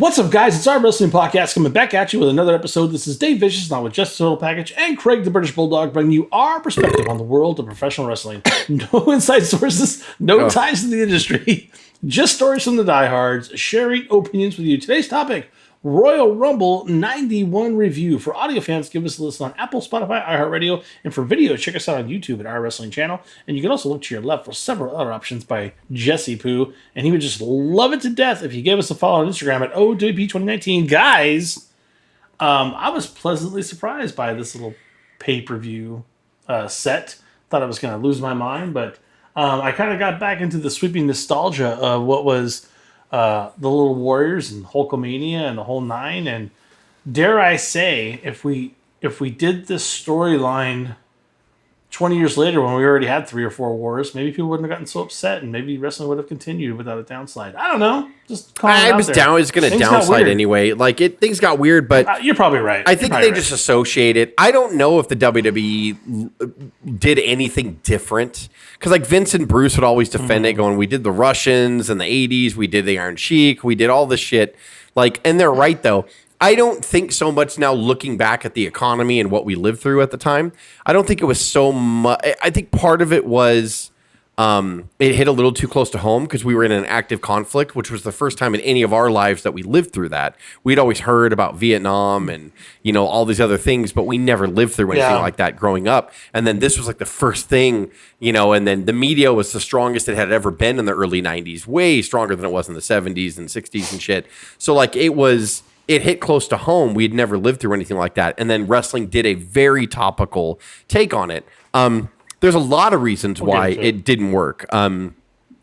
What's up, guys? It's our wrestling podcast coming back at you with another episode. This is Dave Vicious, not with Just Total Package, and Craig the British Bulldog, bringing you our perspective on the world of professional wrestling. No inside sources, no ties to the industry, just stories from the diehards, sharing opinions with you. Today's topic, Royal Rumble 91 review. For audio fans, give us a listen on Apple, Spotify, iHeartRadio, and for video, check us out on YouTube at Our Wrestling Channel. And you can also look to your left for several other options by Jesse Poo, and he would just love it to death if you gave us a follow on Instagram at O.W.P 2019. Guys, I was pleasantly surprised by this little pay-per-view set. Thought I was going to lose my mind, but I kind of got back into the sweeping nostalgia of what was the Little Warriors and Hulkamania and the whole nine. And dare I say, if we did this storyline 20 years later when we already had 3 or 4 wars, maybe people wouldn't have gotten so upset and maybe wrestling would have continued without a downslide. I don't know. Just I was going to downslide anyway. Things got weird, but you're probably right. I think they just associate it. I don't know if the WWE did anything different. Because Vince and Bruce would always defend it, going, we did the Russians in the 80s, we did the Iron Sheik, we did all this shit. And they're right, though. I don't think so much now looking back at the economy and what we lived through at the time. I don't think it was so much. I think part of it was it hit a little too close to home because we were in an active conflict, which was the first time in any of our lives that we lived through that. We'd always heard about Vietnam and, all these other things, but we never lived through anything like that growing up. And then this was the first thing, and then the media was the strongest it had ever been in the early 90s, way stronger than it was in the 70s and 60s and shit. So it hit close to home. We'd never lived through anything like that. And then wrestling did a very topical take on it. There's a lot of reasons why it didn't work.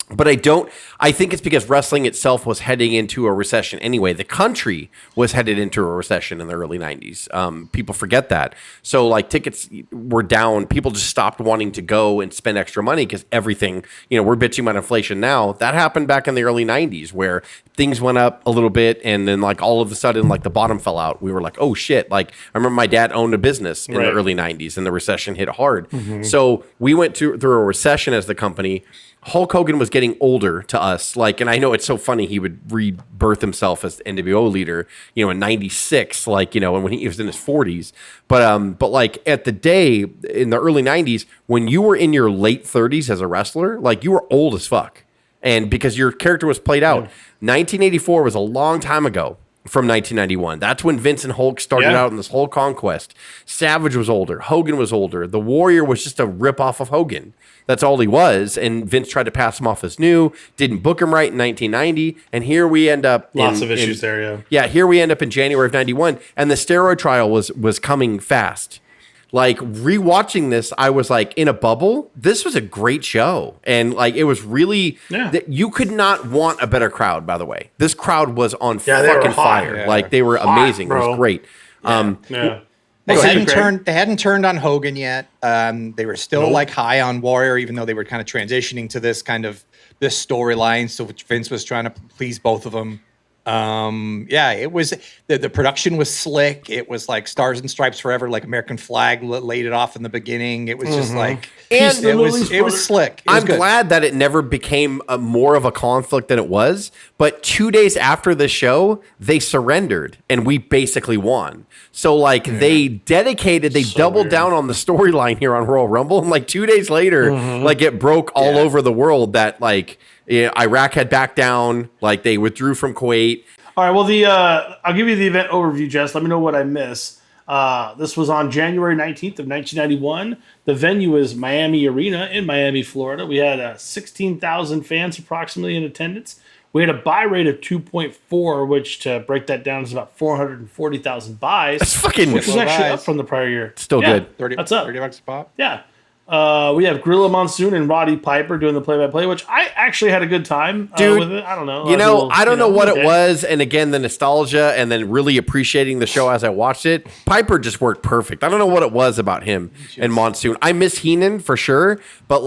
But I think it's because wrestling itself was heading into a recession anyway. The country was headed into a recession in the early 90s. People forget that. So tickets were down. People just stopped wanting to go and spend extra money because everything, we're bitching about inflation now. That happened back in the early 90s where things went up a little bit and then all of a sudden the bottom fell out. We were like, oh shit. I remember my dad owned a business in the early 90s and the recession hit hard. Mm-hmm. So we went through a recession as the company. Hulk Hogan was getting older to us, and I know it's so funny he would rebirth himself as the NWO leader, in '96, and when he was in his 40s. But at the day in the early '90s, when you were in your late 30s as a wrestler, you were old as fuck, and because your character was played out. 1984 was a long time ago. From 1991. That's when Vince and Hulk started out in this whole conquest. Savage was older. Hogan was older. The Warrior was just a ripoff of Hogan. That's all he was. And Vince tried to pass him off as new, didn't book him right in 1990. And here we end up. Lots of issues there, Yeah, here we end up in January of 91. And the steroid trial was coming fast. Rewatching this, I was in a bubble. This was a great show. And it was really, you could not want a better crowd, by the way. This crowd was on fucking fire. Yeah. They were amazing. Bro. It was great. They hadn't turned on Hogan yet. They were still high on Warrior, even though they were kind of transitioning to this storyline. So Vince was trying to please both of them. It was the production was slick. It was Stars and Stripes Forever, American Flag laid it off in the beginning. It was just it was slick. I'm glad that it never became more of a conflict than it was. But 2 days after the show, they surrendered and we basically won. So they doubled down on the storyline here on Royal Rumble. And 2 days later, it broke all over the world that Iraq had backed down, they withdrew from Kuwait. All right, well, I'll give you the event overview, Jess. Let me know what I miss. This was on January 19th of 1991. The venue is Miami Arena in Miami, Florida. We had 16,000 fans approximately in attendance. We had a buy rate of 2.4, which to break that down is about 440,000 buys. That's fucking which is actually up from the prior year. Still good. That's up. $30 a pop. Yeah. We have Gorilla Monsoon and Roddy Piper doing the play-by-play, which I actually had a good time with it. I don't know. I don't know what it was. And again, the nostalgia and then really appreciating the show as I watched it. Piper just worked perfect. I don't know what it was about him and Monsoon. I miss Heenan for sure, but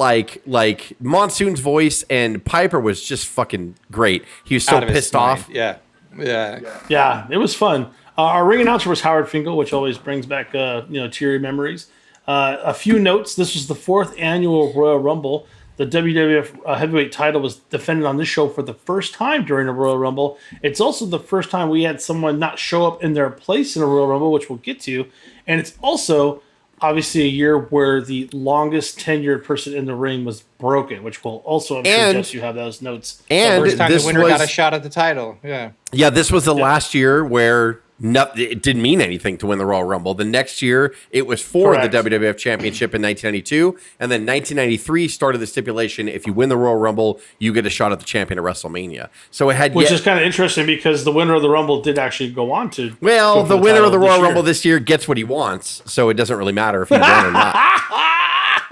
Monsoon's voice and Piper was just fucking great. He was so pissed off. Yeah, it was fun. Our ring announcer was Howard Finkel, which always brings back teary memories. A few notes. This was the 4th annual Royal Rumble. the WWF heavyweight title was defended on this show for the first time during a Royal Rumble. It's also the first time we had someone not show up in their place in a Royal Rumble, which we'll get to. And it's also obviously a year where the longest tenured person in the ring was broken, which will also, I'm sure, Jess, you have those notes. And the first time the winner got a shot at the title. Yeah, this was the last year where it didn't mean anything to win the Royal Rumble. The next year, it was for the WWF Championship in 1992. And then 1993 started the stipulation, if you win the Royal Rumble, you get a shot at the champion at WrestleMania. So it had... Which is kind of interesting because the winner of the Rumble did actually go on to... Well, the winner of the Royal Rumble this year gets what he wants, so it doesn't really matter if he won or not.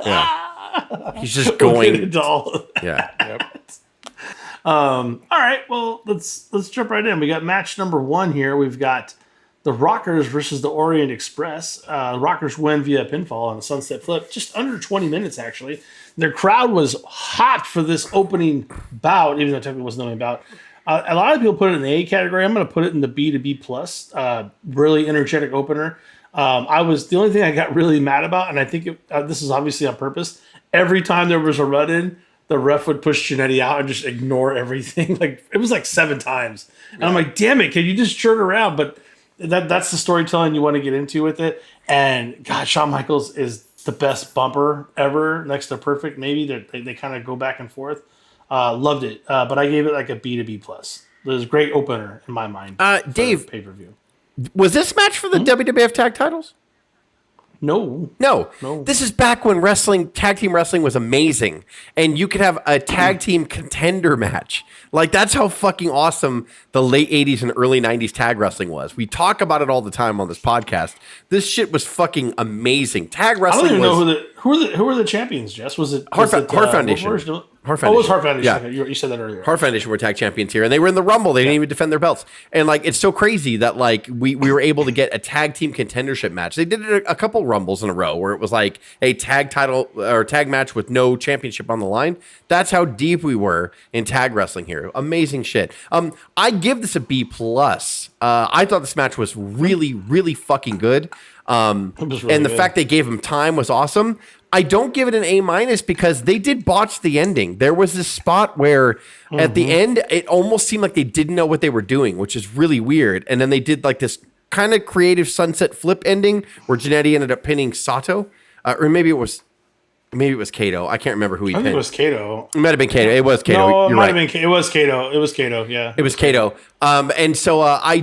Yeah. He's just going... Yeah. Yep. All right, well, let's jump right in. We got match number 1 here. We've got the Rockers versus the Orient Express. Rockers win via pinfall on a sunset flip, just under 20 minutes, actually. Their crowd was hot for this opening bout, even though technically it wasn't an opening bout. A lot of people put it in the A category. I'm going to put it in the B to B plus. Really energetic opener. The only thing I got really mad about, and I think this is obviously on purpose, every time there was a run-in, the ref would push Jannetty out and just ignore everything. Like it was like 7 times. And I'm like, damn it, can you just turn around? But that's the storytelling you want to get into with it. And God, Shawn Michaels is the best bumper ever, next to Perfect. Maybe they kind of go back and forth. Loved it, but I gave it like a B to B plus. It was a great opener in my mind. Dave, pay-per-view. Was this match for the WWF tag titles? No. This is back when tag team wrestling was amazing, and you could have a tag team contender match. Like, that's how fucking awesome the late 80s and early 90s tag wrestling was. We talk about it all the time on this podcast. This shit was fucking amazing. Tag wrestling. I don't even know who were the champions, Jess. Was it Heart Foundation? Heart Foundation. Oh, it was Heart Foundation. Yeah. Okay, you said that earlier. Heart Foundation were tag champions here, and they were in the Rumble. They didn't even defend their belts. And like, it's so crazy that like we were able to get a tag team contendership match. They did it a couple Rumbles in a row where it was like a tag title or tag match with no championship on the line. That's how deep we were in tag wrestling here. Amazing shit. I give this a B plus. I thought this match was really, really fucking good. And the fact they gave him time was awesome. I don't give it an A minus because they did botch the ending. There was this spot where at the end, it almost seemed like they didn't know what they were doing, which is really weird. And then they did like this kind of creative sunset flip ending where Jannetty ended up pinning Sato. Or maybe it was Kato. I can't remember who he pinned. I think it was Kato. It might have been Kato. It was Kato. No, You're right. it was Kato. It was Kato, yeah. It was Kato. And so I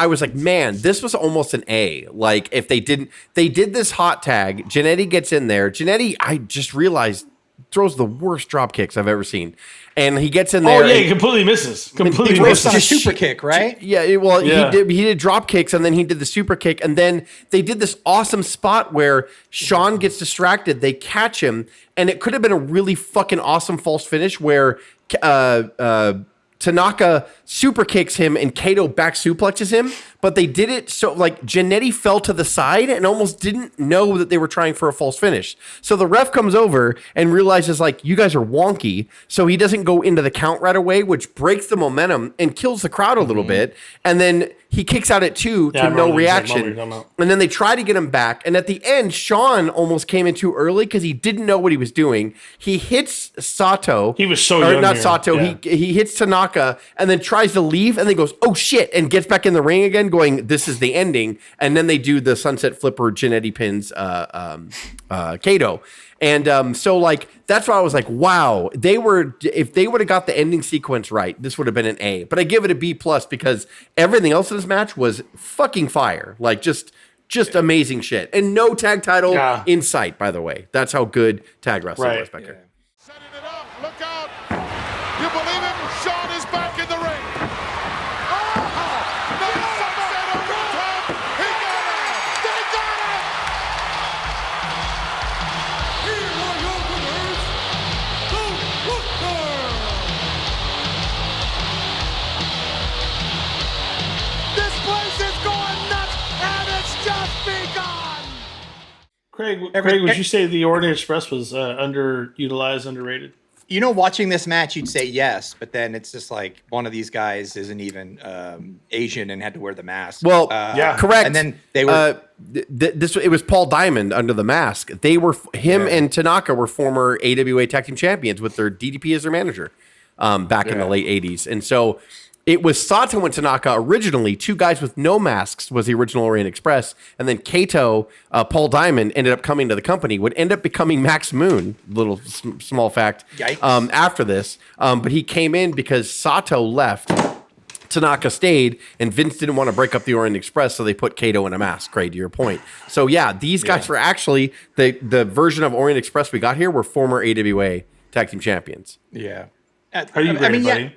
was like, man, this was almost an A. Like, if they did this hot tag, Jannetty gets in there. Jannetty, I just realized, throws the worst drop kicks I've ever seen. And he gets in there. Oh, yeah, he completely misses. Completely misses. misses. On a super kick, right? Yeah, he did drop kicks, and then he did the super kick, and then they did this awesome spot where Shawn gets distracted. They catch him, and it could have been a really fucking awesome false finish where Tanaka super kicks him and Kato back suplexes him, but they did it so like Jannetty fell to the side and almost didn't know that they were trying for a false finish. So the ref comes over and realizes like, you guys are wonky. So he doesn't go into the count right away, which breaks the momentum and kills the crowd a little bit. And then he kicks out at 2 to no reaction. And then they try to get him back. And at the end, Shawn almost came in too early because he didn't know what he was doing. He hits Sato. He was so young. Not here. Sato. Yeah. He hits Tanaka and then tries to leave and then goes, oh shit, and gets back in the ring again going, this is the ending. And then they do the sunset flipper, Jannetty pins Kato. And so like, that's why I was like, wow, if they would have got the ending sequence right, this would have been an A. But I give it a B plus because everything else in this match was fucking fire. Like just amazing shit. And no tag title in sight, by the way. That's how good tag wrestling was back there. Setting it up, look out. You believe it? Shawn is back in the ring. Craig, would you say the Orient Express was underutilized, underrated? Watching this match, you'd say yes, but then it's just like one of these guys isn't even Asian and had to wear the mask. Well, yeah, correct. And then they were it was Paul Diamond under the mask. They were and Tanaka were former AWA Tag Team Champions with their DDP as their manager back in the late 80s. And so it was Sato and Tanaka originally, two guys with no masks was the original Orient Express. And then Kato, Paul Diamond, ended up coming to the company, would end up becoming Max Moon, little small fact, after this. But he came in because Sato left. Tanaka stayed, and Vince didn't want to break up the Orient Express, so they put Kato in a mask, Craig, to your point. So, yeah, these guys were actually, the version of Orient Express we got here were former AWA Tag Team Champions. Yeah. How do you grade it, buddy?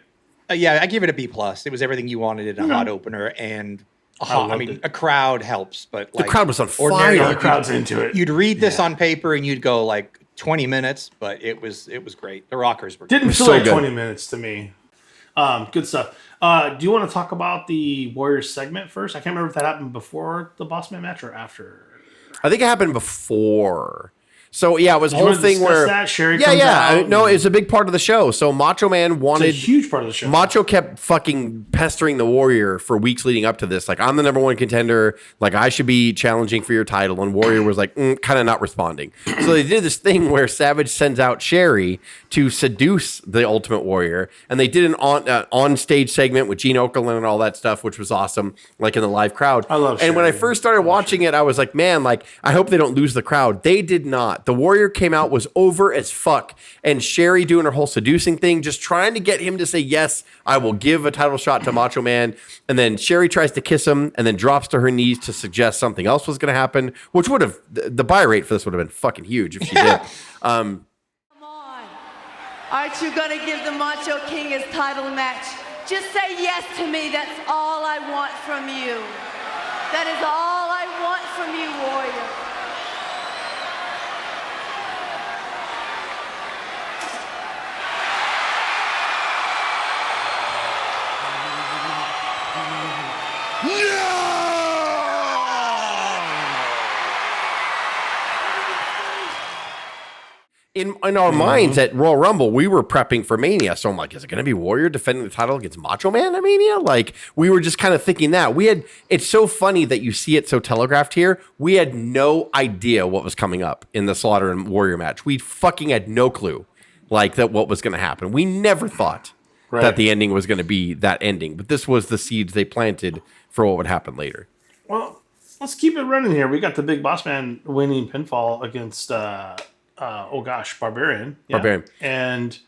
I give it a B+. It was everything you wanted in a hot opener, and a crowd helps, but the crowd was on ordinary, fire. The crowd's into it. You'd read this on paper and you'd go like 20 minutes, but it was great. The Rockers were Didn't feel so like good. 20 minutes to me. Good stuff. Do you want to talk about the Warriors segment first? I can't remember if that happened before the Boss Man match or after. I think it happened before. So yeah, it was a whole thing where that? Sherry comes out no, it's a big part of the show. So Macho Man wanted it's a huge part of the show. Macho kept fucking pestering the Warrior for weeks leading up to this. Like, I'm the number one contender. Like, I should be challenging for your title. And Warrior was like, kind of not responding. So they did this thing where Savage sends out Sherry to seduce the Ultimate Warrior. And they did an on-stage segment with Gene Okerlund and all that stuff, which was awesome, like in the live crowd. I love And when I Sherry. first started watching it, I was like, man, like, I hope they don't lose the crowd. They did not. The Warrior came out, was over as fuck. And Sherry doing her whole seducing thing, just trying to get him to say, yes, I will give a title shot to Macho Man. And then Sherry tries to kiss him and then drops to her knees to suggest something else was going to happen, which would have, the buy rate for this would have been fucking huge if she did. Come on. Aren't you going to give the Macho King his title match? Just say yes to me. That's all I want from you. That is all I want from you, Warrior. In our minds at Royal Rumble, we were prepping for Mania. So I'm like, is it going to be Warrior defending the title against Macho Man at Mania? Like, we were just kind of thinking that. It's so funny that you see it so telegraphed here. We had no idea what was coming up in the Slaughter and Warrior match. We fucking had no clue, like, that what was going to happen. We never thought that the ending was going to be that ending. But this was the seeds they planted for what would happen later. Well, let's keep it running here. We got the Big Boss Man winning pinfall against... Barbarian. Yeah. Barbarian. And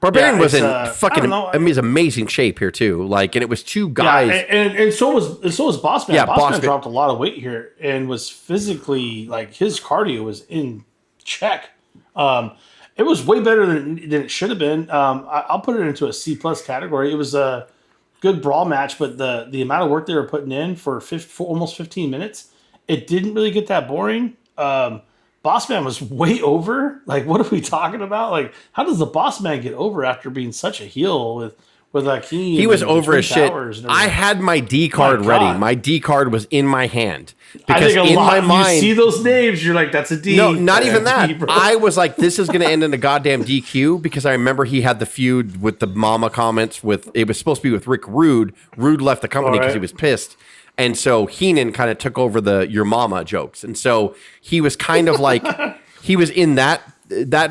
Barbarian was in fucking he's amazing shape here too. Like, and it was two guys. Yeah, and so was Boss Man. Yeah, Boss Man Man dropped a lot of weight here and was physically, like, his cardio was in check. It was way better than it should have been. I'll put it into a C+ category. It was a good brawl match, but the amount of work they were putting in for almost 15 minutes, it didn't really get that boring. Boss Man was way over. Like, what are we talking about? Like, how does the Boss Man get over after being such a heel with Akeem? He was over as shit. I had my D card ready. My D card was in my hand because in my mind, you see those names, you're like, that's a D. No, not even that. D, I was like, this is going to end in a goddamn DQ because I remember he had the feud with the mama comments with. It was supposed to be with Rick Rude. Rude left the company because he was pissed. And so Heenan kind of took over the your mama jokes. And so he was kind of like, he was in that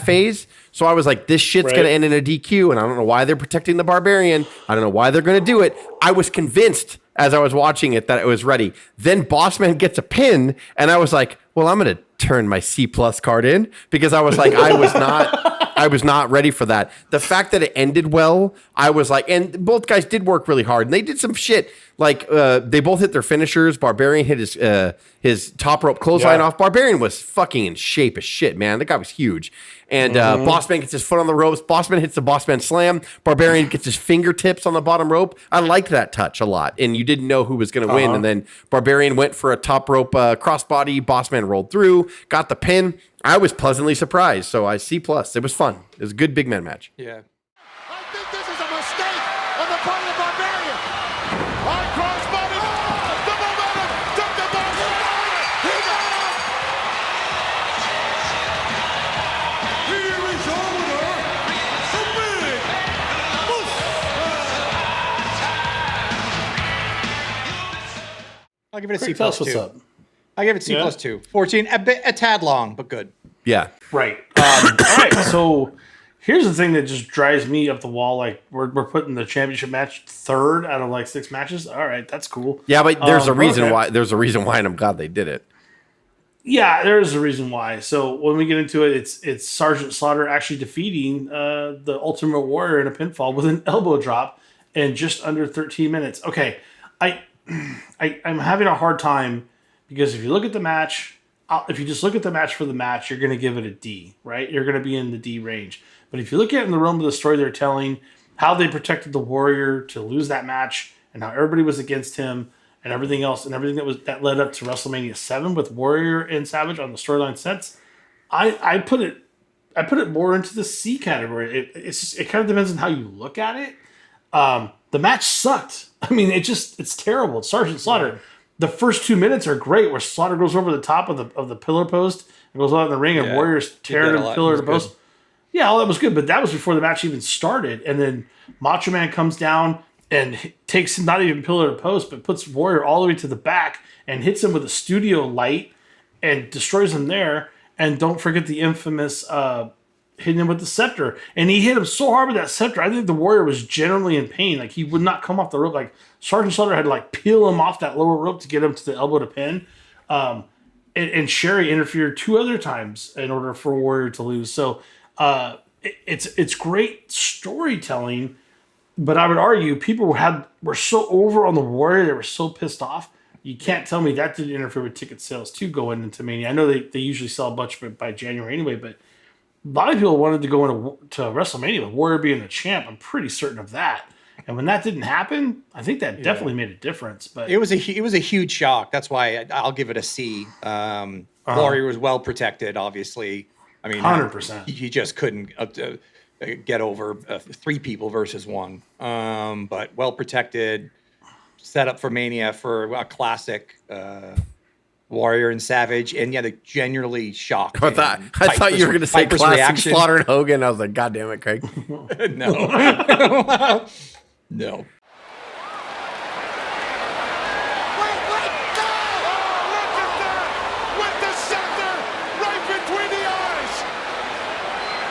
phase. So I was like, this shit's going to end in a DQ. And I don't know why they're protecting the Barbarian. I don't know why they're going to do it. I was convinced as I was watching it that it was ready. Then Bossman gets a pin. And I was like, well, I'm going to turn my C+ card in because I was like, I was not ready for that. The fact that it ended well, I was like, and both guys did work really hard and they did some shit. Like, they both hit their finishers. Barbarian hit his top rope clothesline off. Barbarian was fucking in shape as shit, man. The guy was huge. And Bossman gets his foot on the ropes. Bossman hits the Bossman slam. Barbarian gets his fingertips on the bottom rope. I liked that touch a lot. And you didn't know who was going to win. And then Barbarian went for a top rope crossbody. Bossman rolled through, got the pin. I was pleasantly surprised. So I C+. It was fun. It was a good big man match. Yeah. I think this is a mistake on the part of the Barbarian. High crossbody. The momentum took the ball. He got it. Here is your winner, I'll give it a C Craig, tell us plus what's 2. up. I give it C Yeah? plus 2. 14, a tad long, but good. Yeah. Right. All right. So here's the thing that just drives me up the wall. Like we're putting the championship match third out of like 6 matches. All right, that's cool. Yeah, but there's a reason okay. why. There's a reason why, and I'm glad they did it. Yeah, there's a reason why. So when we get into it, it's Sergeant Slaughter actually defeating the Ultimate Warrior in a pinfall with an elbow drop in just under 13 minutes. Okay, I'm having a hard time because if you look at the match, if you just look at the match for the match, you're going to give it a D, right? You're going to be in the D range. But if you look at it in the realm of the story they're telling, how they protected the Warrior to lose that match, and how everybody was against him, and everything else, and everything that led up to WrestleMania 7 with Warrior and Savage on the storyline sets, I put it more into the C category. It kind of depends on how you look at it. The match sucked. I mean, it's terrible. It's Sergeant Slaughter. The first 2 minutes are great, where Slaughter goes over the top of the pillar post and goes out in the ring, and Warrior's tearing the pillar to post. Yeah, all that was good, but that was before the match even started. And then Macho Man comes down and takes not even pillar to post, but puts Warrior all the way to the back and hits him with a studio light and destroys him there. And don't forget the infamous hitting him with the scepter. And he hit him so hard with that scepter, I think the Warrior was generally in pain. Like, he would not come off the rope. Like, Sergeant Slaughter had to, like, peel him off that lower rope to get him to the elbow to pin. And Sherry interfered 2 other times in order for Warrior to lose. So it's great storytelling, but I would argue people were so over on the Warrior, they were so pissed off. You can't tell me that didn't interfere with ticket sales too going into Mania. I know they usually sell a bunch by January anyway, but a lot of people wanted to go into WrestleMania with Warrior being the champ. I'm pretty certain of that. And when that didn't happen, I think that definitely made a difference. But it was a huge shock. That's why I'll give it a C. Warrior was well protected, obviously. I mean, 100%. He just couldn't get over 3 people versus 1. But well protected, set up for Mania for a classic Warrior and Savage, and yeah, they genuinely shocked. I thought you were going to say Piper's classic reaction. Slaughter and Hogan. I was like, God damn it, Craig. No. No. Wait, no! Oh, look at that! With the center right between the eyes!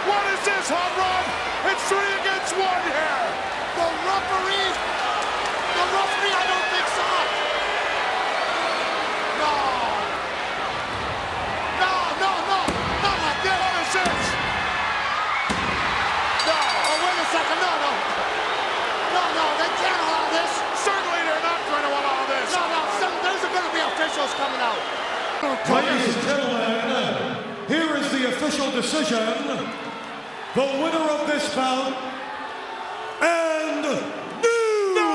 What is this, home run? It's 3 against 1 here! The referee, I don't think so! No! Not like this! What is this? No! Oh, wait a second, no, they can't allow this. Certainly they're not going to allow this. No, there's going to be officials coming out. Ladies and gentlemen, here is the official decision. The winner of this bout and new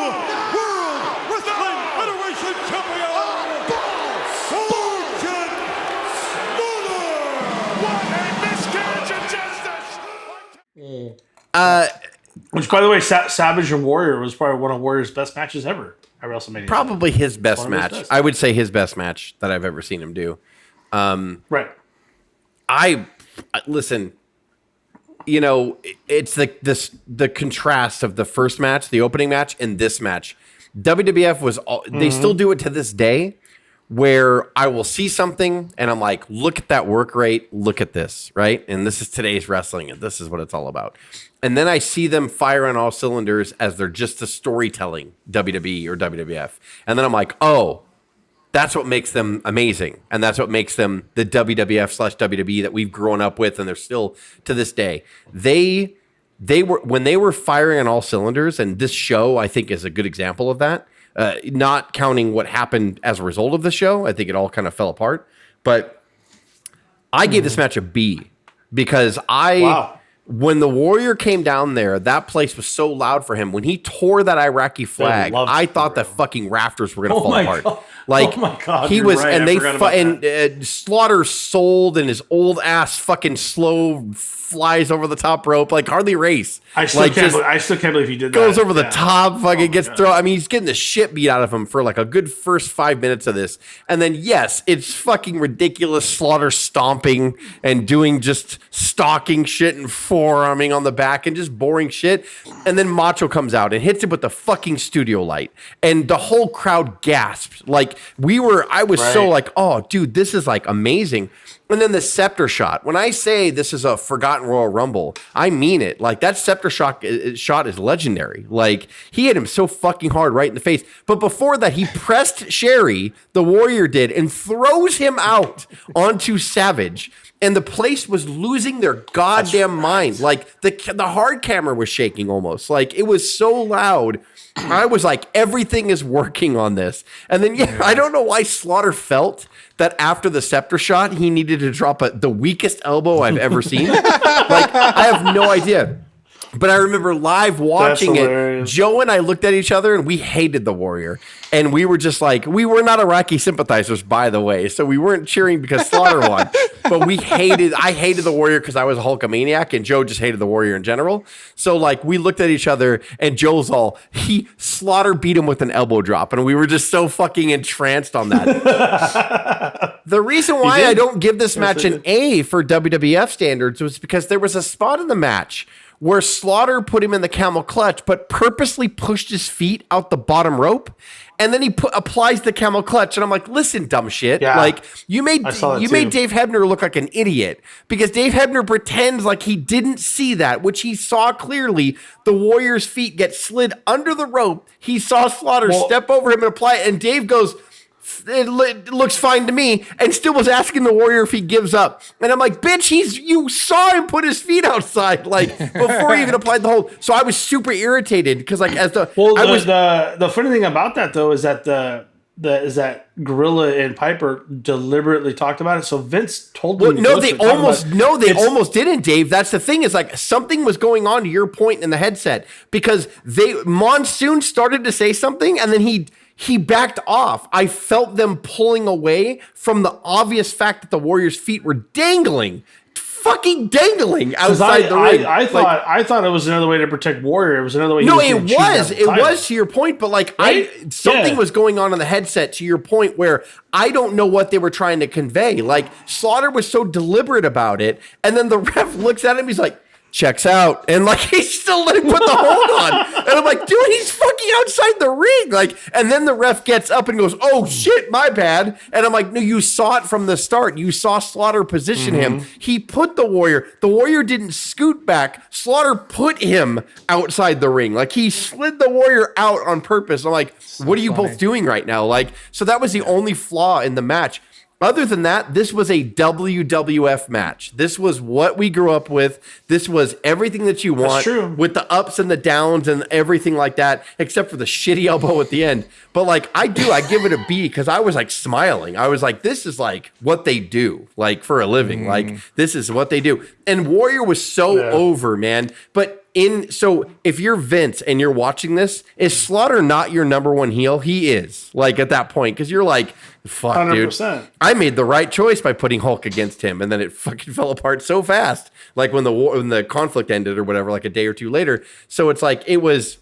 World Wrestling Federation Champion, Sergeant Slaughter. What a miscarriage of justice. which, by the way, Savage and Warrior was probably one of Warrior's best matches ever at WrestleMania. Probably his best One of his match. best. I would say his best match that I've ever seen him do. Right. Listen, you know, it's the contrast of the first match, the opening match, and this match. WWF was they still do it to this day, where I will see something and I'm like, look at that work rate, look at this, right? And this is today's wrestling, and this is what it's all about. And then I see them fire on all cylinders as they're just a storytelling WWE or WWF. And then I'm like, oh, that's what makes them amazing. And that's what makes them the WWF/WWE that we've grown up with, and they're still to this day. They were, when they were firing on all cylinders, and this show I think is a good example of that. Not counting what happened as a result of the show, I think it all kind of fell apart. But I gave this match a B because when the Warrior came down there, that place was so loud for him. When he tore that Iraqi flag, I thought the fucking rafters were going to fall apart. God. Like, oh my God, he was, right. and Slaughter sold, and his old ass fucking slow flies over the top rope, like Harley Race. I still can't believe he did that. Goes over the top, fucking gets thrown. I mean, he's getting the shit beat out of him for like a good first 5 minutes of this. And then, yes, it's fucking ridiculous Slaughter stomping and doing just stalking shit and forearming on the back and just boring shit. And then Macho comes out and hits him with the fucking studio light. And the whole crowd gasped. Like I was so like, oh, dude, this is like amazing. And then the scepter shot. When I say this is a forgotten Royal Rumble, I mean it. Like that scepter shot is legendary. Like he hit him so fucking hard right in the face. But before that, he pressed Sherry, the Warrior did, and throws him out onto Savage. And the place was losing their goddamn mind. Like the hard camera was shaking almost. Like it was so loud. I was like, everything is working on this. And then, I don't know why Slaughter felt that after the scepter shot, he needed to drop the weakest elbow I've ever seen. Like, I have no idea. But I remember live watching it. Joe and I looked at each other and we hated the Warrior. And we were just like, we were not Iraqi sympathizers, by the way. So we weren't cheering because Slaughter won. But I hated the Warrior because I was a Hulkamaniac and Joe just hated the Warrior in general. So like we looked at each other and Joe's Slaughter beat him with an elbow drop. And we were just so fucking entranced on that. The reason why I don't give this match an A for WWF standards was because there was a spot in the match where Slaughter put him in the camel clutch, but purposely pushed his feet out the bottom rope. And then he applies the camel clutch. And I'm like, listen, dumb shit. Yeah, like you made Dave Hebner look like an idiot because Dave Hebner pretends like he didn't see that, which he saw clearly. The Warrior's feet get slid under the rope. He saw Slaughter step over him and apply it. And Dave goes, it looks fine to me, and still was asking the Warrior if he gives up. And I'm like, bitch, you saw him put his feet outside, like before he even applied the hold. So I was super irritated because like the funny thing about that though is that that Gorilla and Piper deliberately talked about it. So Vince told them. They almost didn't, Dave. That's the thing is like something was going on to your point in the headset because Monsoon started to say something and then he backed off. I felt them pulling away from the obvious fact that the Warrior's feet were fucking dangling outside the ring. I thought it was another way to protect Warrior. It was another way. No, it was to your point, but like something was going on in the headset to your point where I don't know what they were trying to convey. Like Slaughter was so deliberate about it, and then the ref looks at him. He's like, checks out, and like he still let him put the hold on, and I'm like, dude, he's fucking outside the ring, like, and then the ref gets up and goes, oh shit, my bad, and I'm like, no, you saw it from the start, you saw Slaughter position him, he put the Warrior didn't scoot back, Slaughter put him outside the ring, like he slid the Warrior out on purpose. I'm like, what are you both doing right now? Like, so that was the only flaw in the match. Other than that, this was a WWF match. This was what we grew up with. This was everything that you want with the ups and the downs and everything like that, except for the shitty elbow at the end. But like I give it a B because I was like smiling. I was like, this is like what they do, like for a living. Like this is what they do. And Warrior was so over, man. But so if you're Vince and you're watching this, is Slaughter not your number one heel? He is, like at that point, because you're like, fuck, 100%. Dude, I made the right choice by putting Hulk against him, and then it fucking fell apart so fast, like when the conflict ended or whatever, like a day or two later. So it's like I was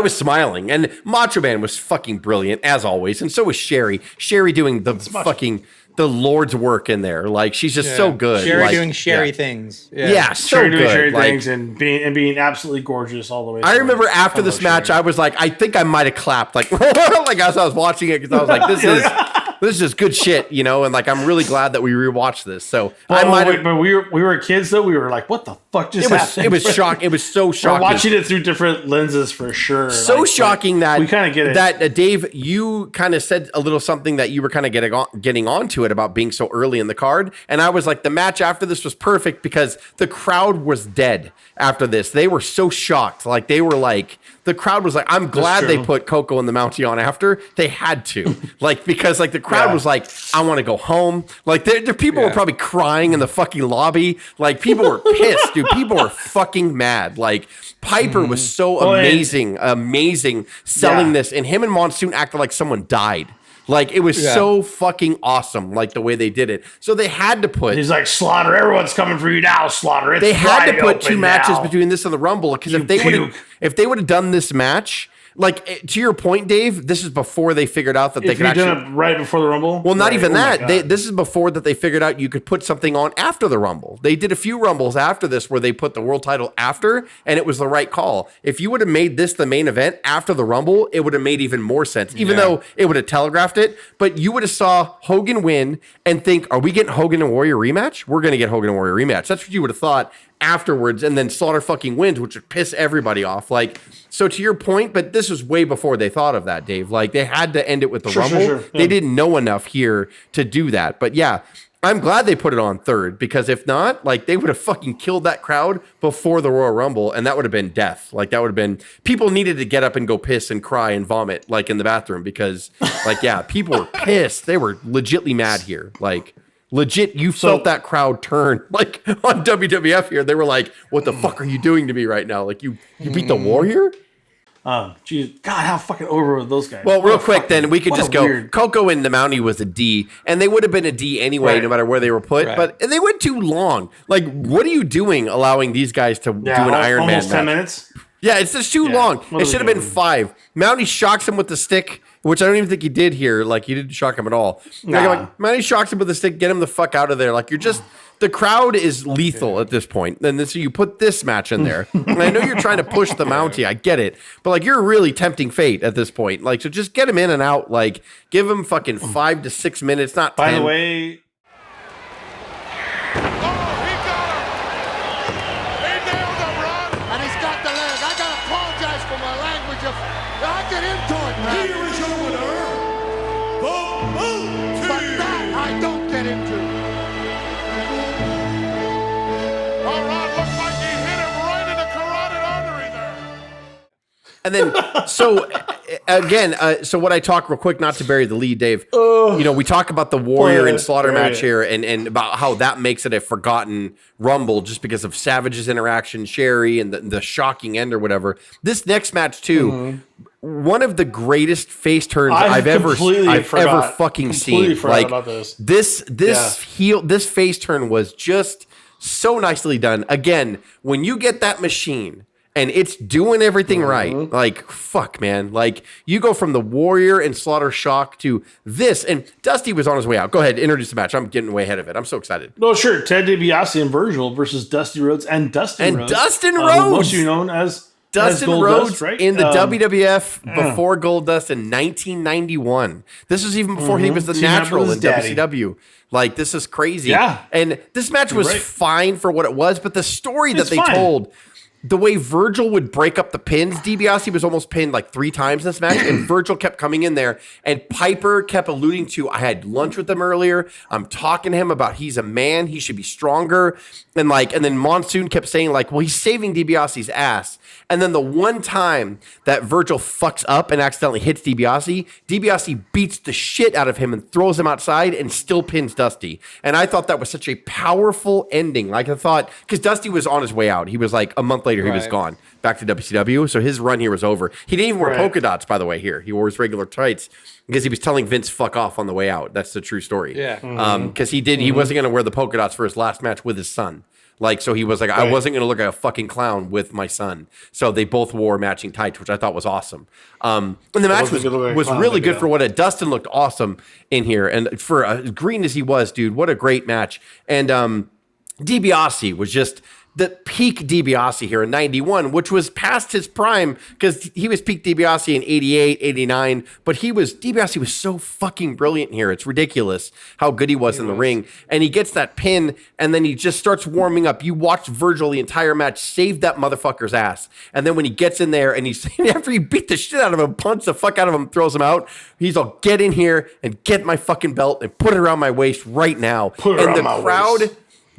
smiling, and Macho Man was fucking brilliant as always, and so was Sherry. Sherry doing the Lord's work in there. Like she's just so good. Sherry doing Sherry things. Yeah, so Sherry good. Doing Sherry things and being absolutely gorgeous all the way. I remember after this match, I was like, I think I might have clapped like as I was watching it because I was like, this is good shit, you know, and like I'm really glad that we rewatched this. So but we were kids though. We were like, what the fuck just happened? It was shocking. It was so shocking. We're watching it through different lenses for sure. So shocking that we kind of get it. That Dave, you kind of said a little something that you were kind of getting onto it about being so early in the card, and I was like, the match after this was perfect because the crowd was dead after this. They were so shocked, like they were like. The crowd was like, I'm glad they put Coco and the Mountie on after. They had to. Like, because like the crowd was like, I want to go home. Like the people were probably crying in the fucking lobby. Like people were pissed, dude. People were fucking mad. like Piper was so amazing selling this. And him and Monsoon acted like someone died. Like, it was so fucking awesome, like, the way they did it. So they had to put... He's like, Slaughter, everyone's coming for you now, Slaughter. It's they had to put two matches between this and the Rumble, because if they would have done this match like to your point, Dave, this is before they figured out that they could actually done it right before the Rumble. Well, not right. even Oh my that. God. This is before that they figured out you could put something on after the Rumble. They did a few Rumbles after this where they put the world title after, and it was the right call. If you would have made this the main event after the Rumble, it would have made even more sense, even though it would have telegraphed it. But you would have saw Hogan win and think, are we getting Hogan and Warrior rematch? We're going to get Hogan and Warrior rematch. That's what you would have thought afterwards, and then Slaughter fucking wins, which would piss everybody off. Like, so to your point, but this was way before they thought of that, Dave. Like, they had to end it with the Rumble. Sure. They didn't know enough here to do that. But yeah, I'm glad they put it on third, because if not, like, they would have fucking killed that crowd before the Royal Rumble, and that would have been death. Like, that would have been, people needed to get up and go piss and cry and vomit, like, in the bathroom, because, like, yeah, people were pissed. They were legitly mad here. Like, legit, you felt that crowd turn, like, on WWF here. They were like, what the fuck are you doing to me right now? Like, you beat the Warrior? Geez, God, how fucking over were those guys? Well, real quick, then we could just go. Weird... Coco and the Mountie was a D, and they would have been a D anyway, no matter where they were put. But they went too long. Like, what are you doing, allowing these guys to do an Iron Man almost 10 match? minutes. Yeah, it's just too long. It should have been 5. Mountie shocks him with the stick, which I don't even think he did here. Like, he didn't shock him at all. Like, Mountie shocks him with the stick, get him the fuck out of there. Like, you're just... The crowd is lethal at this point. And so you put this match in there. And I know you're trying to push the Mountie. I get it. But, like, you're really tempting fate at this point. Like, so just get him in and out. Like, give him fucking 5 to 6 minutes, not 10. By the way... Here is your winner, the Mountie. But that I don't get into. All right, looks like he hit him right in the carotid artery there. And then, so again, so what I talk real quick, not to bury the lead, Dave. You know, we talk about the Warrior and Slaughter match here, and about how that makes it a forgotten Rumble just because of Savage's interaction, Sherry, and the shocking end or whatever. This next match too, one of the greatest face turns I've ever fucking seen. Like about this. This face turn was just so nicely done. Again, when you get that machine and it's doing everything right, like, fuck, man. Like, you go from the Warrior and Slaughter shock to this, and Dusty was on his way out. Go ahead, introduce the match. I'm getting way ahead of it. I'm so excited. No, sure. Ted DiBiase and Virgil versus Dusty Rhodes and Dustin Rhodes. Dustin Rhodes! Most you known as Dustin Rhodes, right? in the WWF before Goldust in 1991. This was even before he was the natural in WCW. Like, this is crazy. Yeah. And this match was fine for what it was, but the story that they told, the way Virgil would break up the pins, DiBiase was almost pinned like 3 times in this match, and Virgil kept coming in there, and Piper kept alluding to, I had lunch with him earlier, I'm talking to him about he's a man, he should be stronger, and then Monsoon kept saying, like, well, he's saving DiBiase's ass. And then the one time that Virgil fucks up and accidentally hits DiBiase, DiBiase beats the shit out of him and throws him outside and still pins Dusty. And I thought that was such a powerful ending. Like, I thought, because Dusty was on his way out. He was like, a month later, he was gone back to WCW. So his run here was over. He didn't even wear polka dots, by the way, here. He wore his regular tights because he was telling Vince, fuck off on the way out. That's the true story. Yeah. Because he wasn't going to wear the polka dots for his last match with his son. Like, so he was like, I wasn't going to look like a fucking clown with my son. So they both wore matching tights, which I thought was awesome. And the match was really good for what it. Dustin looked awesome in here. And for as green as he was, dude, what a great match. And DiBiase was just the peak DiBiase here in 91, which was past his prime because he was peak DiBiase in 88, 89. But DiBiase was so fucking brilliant here. It's ridiculous how good he was in the ring. And he gets that pin and then he just starts warming up. You watch Virgil the entire match save that motherfucker's ass. And then when he gets in there and after he beat the shit out of him, punched the fuck out of him, throws him out, he's all, get in here and get my fucking belt and put it around my waist right now. And the crowd,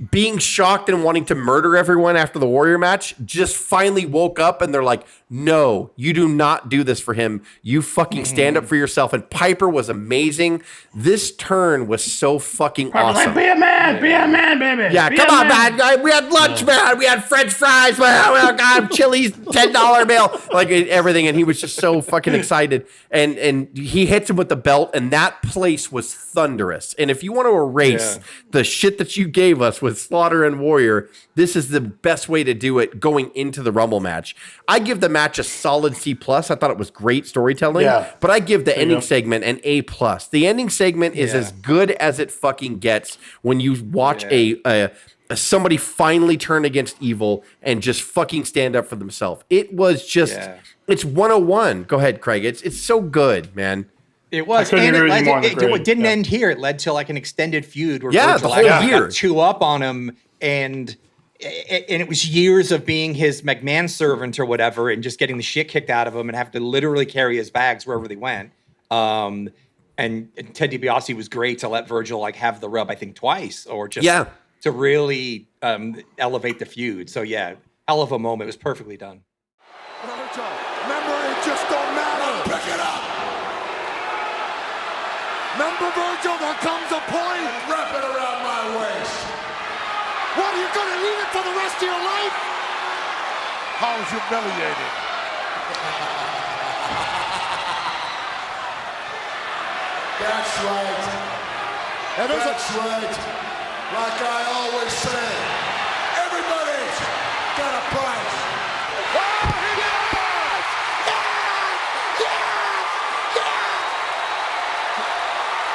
being shocked and wanting to murder everyone after the Warrior match, just finally woke up and they're like, no, you do not do this for him. You fucking stand up for yourself. And Piper was amazing. This turn was so fucking awesome. Like, be a man, baby. Yeah, come on, man. We had lunch, man. We had French fries, man. We got Chili's $10 bill, like everything. And he was just so fucking excited. And he hits him with the belt, and that place was thunderous. And if you want to erase the shit that you gave us with with Slaughter and Warrior, this is the best way to do it going into the Rumble match. I give the match a solid C+. I thought it was great storytelling, but I give the ending segment an A+. The ending segment is as good as it fucking gets when you watch somebody finally turn against evil and just fucking stand up for themselves. It was just, it's 101. Go ahead, Craig. It's so good, man. It was, and it didn't end here. It led to like an extended feud where Virgil the whole year got two up on him, and it was years of being his McMahon servant or whatever, and just getting the shit kicked out of him and have to literally carry his bags wherever they went. And Ted DiBiase was great to let Virgil like have the rub, I think twice, or just to really elevate the feud. So yeah, hell of a moment. It was perfectly done. Virgil, remember, it just don't matter. Pick it up. Remember, Virgil, there comes a point. Wrap it around my waist. What, are you going to need it for the rest of your life? How humiliating. That's right. That's right. Like I always say, everybody's got a price.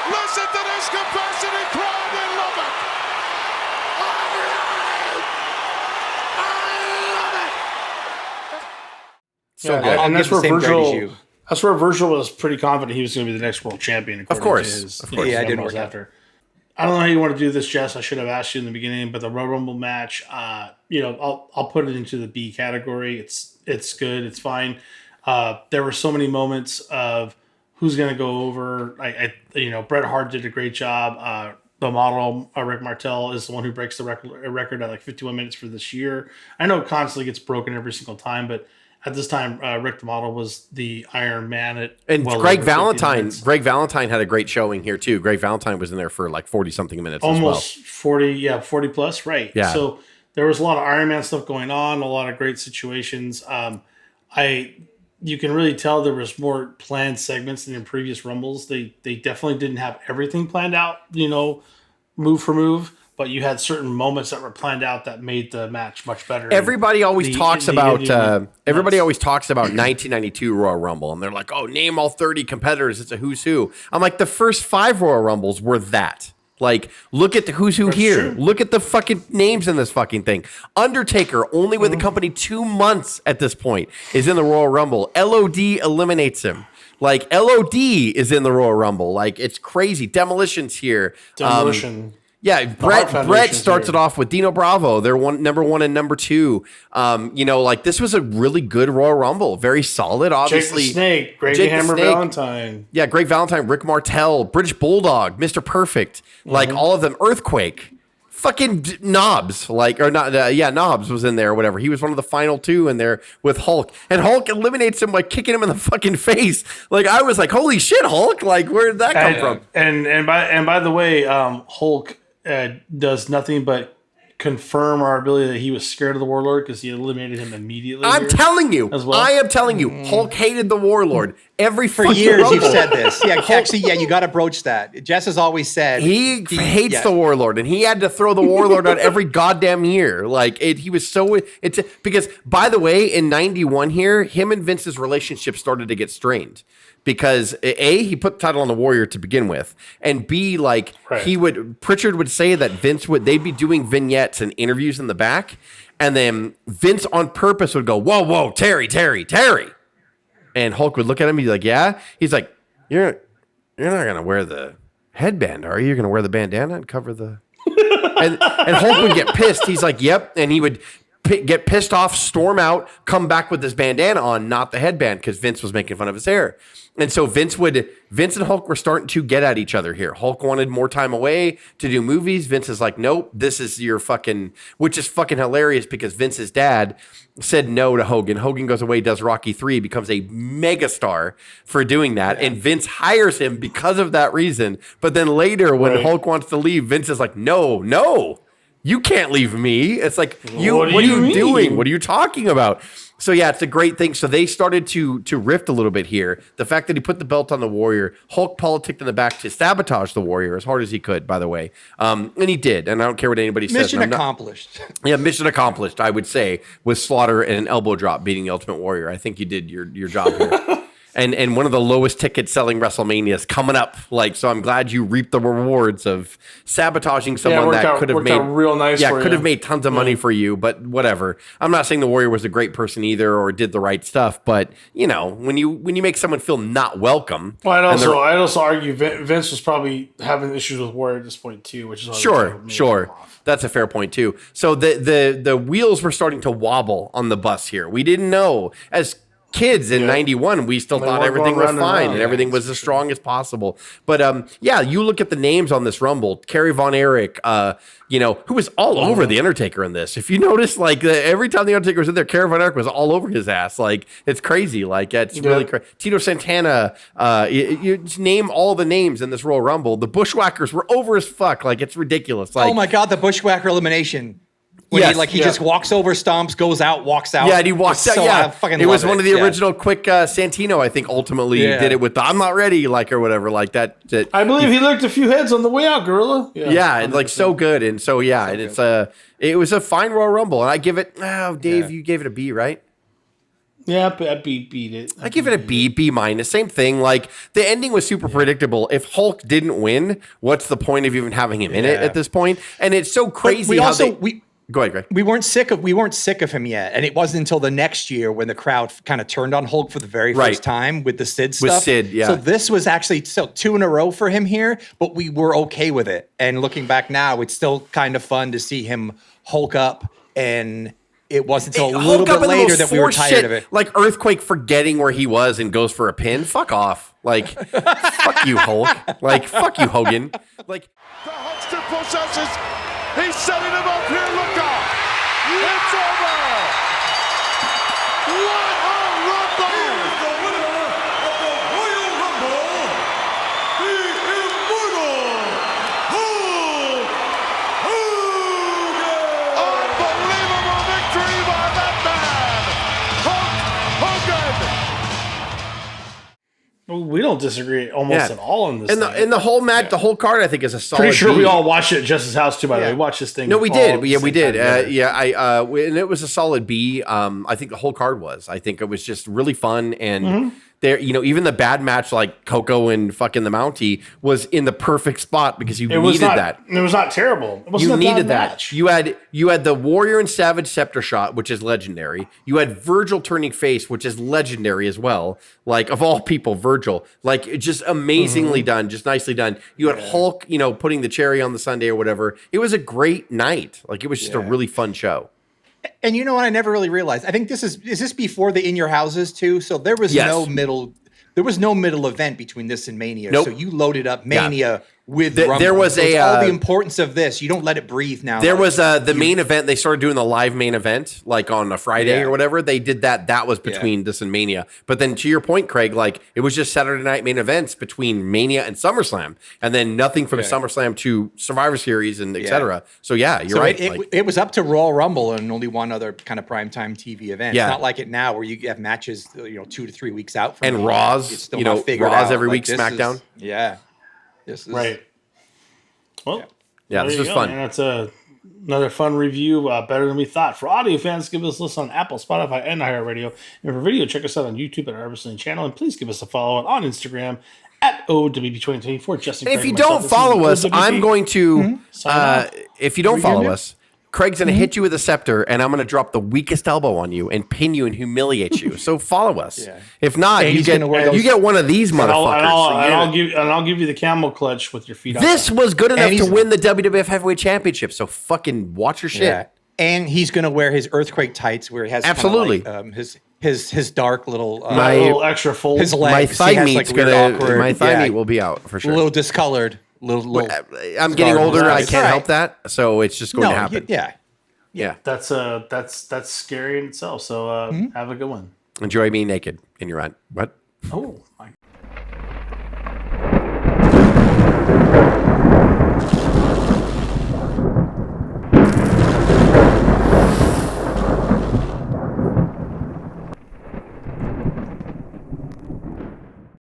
Listen to this capacity crowd in Lubbock. I love it. So good. And that's where Virgil. That's where Virgil was pretty confident he was going to be the next world champion. Of course. Yeah, I didn't work after. I don't know how you want to do this, Jess. I should have asked you in the beginning, but the Royal Rumble match, I'll put it into the B category. It's good. It's fine. There were so many moments of who's going to go over. Bret Hart did a great job. The model, Rick Martel, is the one who breaks the record at like 51 minutes for this year. I know it constantly gets broken every single time, but at this time, Rick the Model was the Iron Man. Greg Valentine had a great showing here too. Greg Valentine was in there for like 40-something minutes almost as well. 40 plus, right. Yeah. So there was a lot of Iron Man stuff going on, a lot of great situations. You can really tell there was more planned segments than in previous Rumbles. They definitely didn't have everything planned out, move for move. But you had certain moments that were planned out that made the match much better. Everybody always talks about 1992 Royal Rumble, and they're like, "Oh, name all 30 competitors. It's a who's who." I'm like, the first 5 Royal Rumbles were that. Like, look at the who's who here. True. Look at the fucking names in this fucking thing. Undertaker, only with the company 2 months at this point, is in the Royal Rumble. LOD eliminates him. Like, LOD is in the Royal Rumble. Like, it's crazy. Demolition's here. Demolition. Yeah, Brett starts it off with Dino Bravo. They're number 1 and number 2. This was a really good Royal Rumble. Very solid, obviously. Jake the Snake, Greg the Hammer Valentine. Yeah, Greg Valentine, Rick Martel, British Bulldog, Mr. Perfect. Like, all of them. Earthquake. Fucking Knobs. Knobs was in there or whatever. He was one of the final 2 in there with Hulk. And Hulk eliminates him by kicking him in the fucking face. Like, I was like, holy shit, Hulk. Like, where did that come from? And by the way, Hulk does nothing but confirm our ability that he was scared of the Warlord because he eliminated him immediately. I'm telling you, Hulk hated the Warlord for years. Rumble. You've said this, you got to broach that. Jess has always said he hates the Warlord, and he had to throw the Warlord out every goddamn year. Like he was so because by the way, in '91 here, him and Vince's relationship started to get strained. Because A, he put the title on the Warrior to begin with, and B, Pritchard would say that they'd be doing vignettes and interviews in the back, and then Vince on purpose would go, whoa, Terry, and Hulk would look at him, he'd be like, yeah, he's like, you're not gonna wear the headband, are you? You're gonna wear the bandana and cover the, and Hulk would get pissed. He's like, yep, and he would get pissed off, storm out, come back with this bandana on, not the headband, because Vince was making fun of his hair. And so Vince and Hulk were starting to get at each other here. Hulk wanted more time away to do movies. Vince is like, nope, this is your fucking, which is fucking hilarious because Vince's dad said no to Hogan. Hogan goes away, does Rocky 3, becomes a megastar for doing that. Yeah. And Vince hires him because of that reason. But then later when Hulk wants to leave, Vince is like, no. You can't leave me. It's like, what are you doing? What are you talking about? So yeah, it's a great thing. So they started to rift a little bit here. The fact that he put the belt on the Warrior, Hulk politicked in the back to sabotage the Warrior as hard as he could, by the way. And he did. And I don't care what anybody says. Mission accomplished. Yeah, mission accomplished, I would say, with Slaughter and an elbow drop beating the Ultimate Warrior. I think you did your job here. And one of the lowest ticket selling WrestleManias coming up. So I'm glad you reaped the rewards of sabotaging someone that could have made real nice. Yeah, could have made tons of money for you, but whatever. I'm not saying the Warrior was a great person either or did the right stuff, but when you make someone feel not welcome. Well, I'd also argue Vince was probably having issues with Warrior at this point too, which is sure. That's a fair point too. So the wheels were starting to wobble on the bus here. We didn't know as kids in 91, we still thought everything was fine and everything was as strong as possible. But you look at the names on this Rumble, Kerry Von Erich, who was all over the Undertaker in this. If you notice, every time the Undertaker was in there, Kerry Von Erich was all over his ass. It's crazy. It's really crazy. Tito Santana, you just name all the names in this Royal Rumble. The Bushwhackers were over as fuck. It's ridiculous. Oh my God, the Bushwhacker elimination. When he just walks over, stomps, goes out, walks out. Yeah, and he walks out. It was one of the original quick Santino, I think, ultimately did it with the I'm not ready, or whatever, like that. I believe he licked a few heads on the way out, Gorilla. Yeah, and so good. And so, and it was a fine Royal Rumble. And I give it, Dave, you gave it a B, right? Yeah, I beat it. I give it a B minus. Same thing. The ending was super predictable. If Hulk didn't win, what's the point of even having him in it at this point? And it's so crazy Go ahead, Greg. We weren't sick of him yet, and it wasn't until the next year when the crowd kind of turned on Hulk for the very first time with the Sid stuff. With Sid, yeah. So this was actually still 2 in a row for him here, but we were okay with it. And looking back now, it's still kind of fun to see him Hulk up, and it wasn't until a little bit later that we were tired of it. Like Earthquake forgetting where he was and goes for a pin. Fuck off. Fuck you, Hulk. Fuck you, Hogan. The Hulkster possesses. He's setting him up here. Look out. It's over. What a rumble. Here's the winner of the Royal Rumble, the Immortal Hulk Hogan. Unbelievable victory by that man, Hulk Hogan. We don't disagree almost at all in this. And the whole match, the whole card, I think, is a solid. Pretty sure B. we all watched it at Jess's house too. By the way, we watched this thing. No, we did. Yeah, we did. And it was a solid B. I think the whole card was. I think it was just really fun and. There, even the bad match like Coco and fucking the Mountie was in the perfect spot because you needed that. It was not terrible. It wasn't you needed bad that. Match. You had the Warrior and Savage scepter shot, which is legendary. You had Virgil turning face, which is legendary as well. Of all people, Virgil, just amazingly done, just nicely done. You had Hulk, putting the cherry on the sundae or whatever. It was a great night. It was just a really fun show. And you know what? I never really realized. I think is this before the In Your Houses too? So there was no middle event between this and Mania. Nope. So you loaded up Mania with Rumble. There was so all the importance of this. You don't let it breathe now. There was the main event. They started doing the live main event on a Friday or whatever. They did that. That was between this and Mania. But then to your point, Craig, it was just Saturday night main events between Mania and SummerSlam, and then nothing from SummerSlam to Survivor Series and etc. So you're right. It was up to Royal Rumble and only one other kind of primetime TV event. Yeah. It's not like it now where you have matches 2 to 3 weeks out from and Raws. It's still not figured Raws out. every week. SmackDown. This is right. Well, this was fun. And that's another fun review, better than we thought. For audio fans, give us a listen on Apple, Spotify, and iHeartRadio. And for video, check us out on YouTube at our Wrestling channel. And please give us a follow on Instagram at O.W.P. Justin. And if you don't follow us, I'm going to. If you don't follow us, Craig's going to hit you with a scepter, and I'm going to drop the weakest elbow on you and pin you and humiliate you. So follow us. If not, you get one of these motherfuckers. And I'll give you the camel clutch with your feet. This was good enough to win the WWF Heavyweight Championship. So fucking watch your shit. Yeah. And he's going to wear his Earthquake tights, where he has his dark little little extra fold. His legs. My thigh meat will be out for sure. A little discolored. Little I'm getting older. I can't help that. So it's just going to happen. Yeah. That's scary in itself. So have a good one. Enjoy being naked in your run. What? Oh my